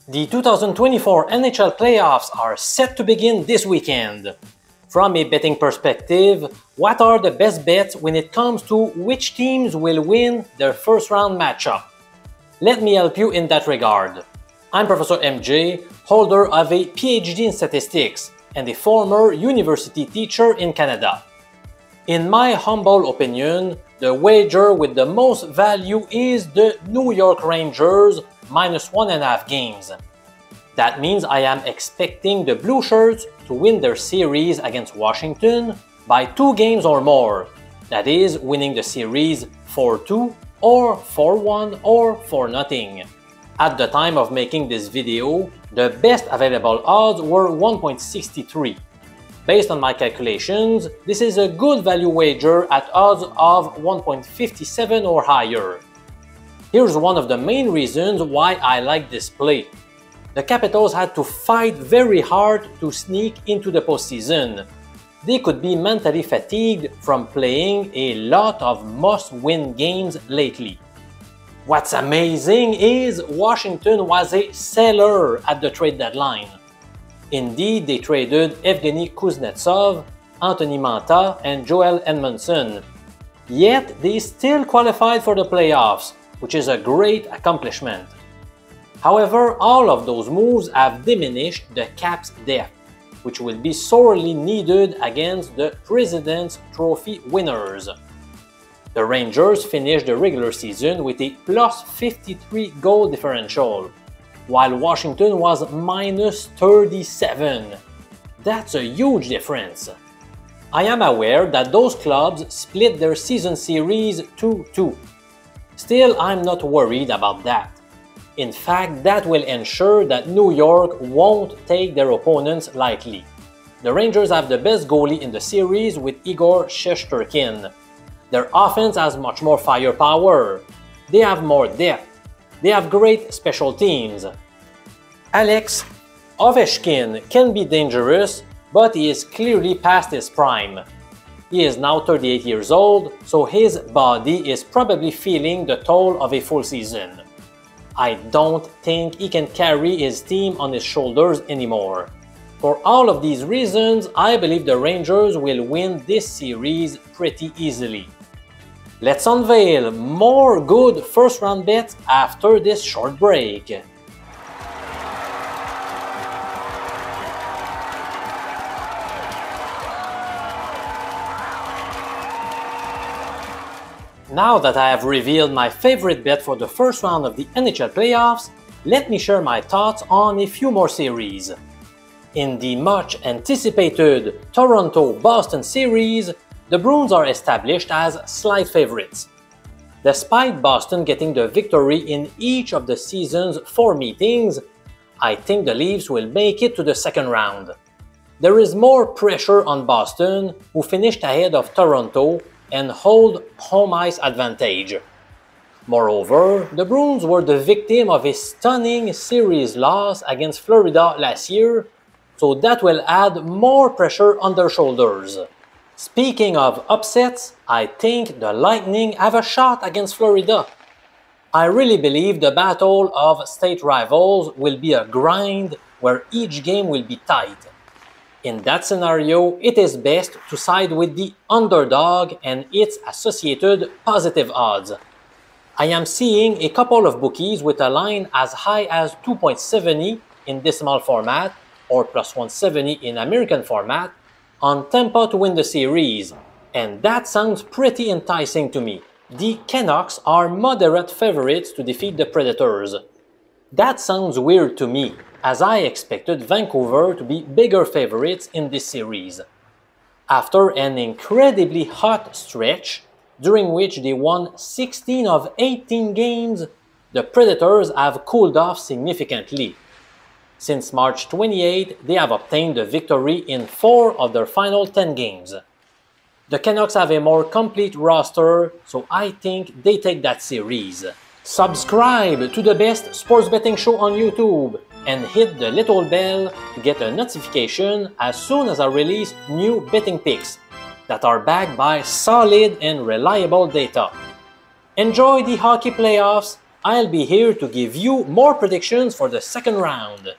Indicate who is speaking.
Speaker 1: The 2024 NHL Playoffs are set to begin this weekend. From a betting perspective, what are the best bets when it comes to which teams will win their first round matchup? Let me help you in that regard. I'm Professor MJ, holder of a PhD in statistics and a former university teacher in Canada. In my humble opinion, the wager with the most value is the New York Rangers minus 1.5 games. That means I am expecting the Blue Shirts to win their series against Washington by 2 games or more. That is, winning the series 4-2 or 4-1 or 4-0. At the time of making this video, the best available odds were 1.63. Based on my calculations, this is a good value wager at odds of 1.57 or higher. Here's one of the main reasons why I like this play. The Capitals had to fight very hard to sneak into the postseason. They could be mentally fatigued from playing a lot of must-win games lately. What's amazing is Washington was a seller at the trade deadline. Indeed, they traded Evgeny Kuznetsov, Anthony Manta, and Joel Edmondson. Yet, they still qualified for the playoffs, which is a great accomplishment. However, all of those moves have diminished the cap's depth, which will be sorely needed against the President's Trophy winners. The Rangers finished the regular season with a plus 53 goal differential, while Washington was minus 37. That's a huge difference. I am aware that those clubs split their season series 2-2. Still, I'm not worried about that. In fact, that will ensure that New York won't take their opponents lightly. The Rangers have the best goalie in the series with Igor Shesterkin. Their offense has much more firepower. They have more depth. They have great special teams. Alex Ovechkin can be dangerous, but he is clearly past his prime. He is now 38 years old, so his body is probably feeling the toll of a full season. I don't think he can carry his team on his shoulders anymore. For all of these reasons, I believe the Rangers will win this series pretty easily. Let's unveil more good first-round bets after this short break. Now that I have revealed my favorite bet for the first round of the NHL Playoffs, let me share my thoughts on a few more series. In the much anticipated Toronto-Boston series, the Bruins are established as slight favorites. Despite Boston getting the victory in each of the season's 4 meetings, I think the Leafs will make it to the second round. There is more pressure on Boston, who finished ahead of Toronto and hold home ice advantage. Moreover, the Bruins were the victim of a stunning series loss against Florida last year, so that will add more pressure on their shoulders. Speaking of upsets, I think the Lightning have a shot against Florida. I really believe the battle of state rivals will be a grind where each game will be tight. In that scenario, it is best to side with the underdog and its associated positive odds. I am seeing a couple of bookies with a line as high as 2.70 in decimal format or plus 170 in American format on Tampa to win the series, and that sounds pretty enticing to me. The Canucks are moderate favorites to defeat the Predators. That sounds weird to me, as I expected Vancouver to be bigger favorites in this series. After an incredibly hot stretch, during which they won 16 of 18 games, the Predators have cooled off significantly. Since March 28, they have obtained the victory in 4 of their final 10 games. The Canucks have a more complete roster, so I think they take that series. Subscribe to the best sports betting show on YouTube and hit the little bell to get a notification as soon as I release new betting picks that are backed by solid and reliable data. Enjoy the hockey playoffs. I'll be here to give you more predictions for the second round.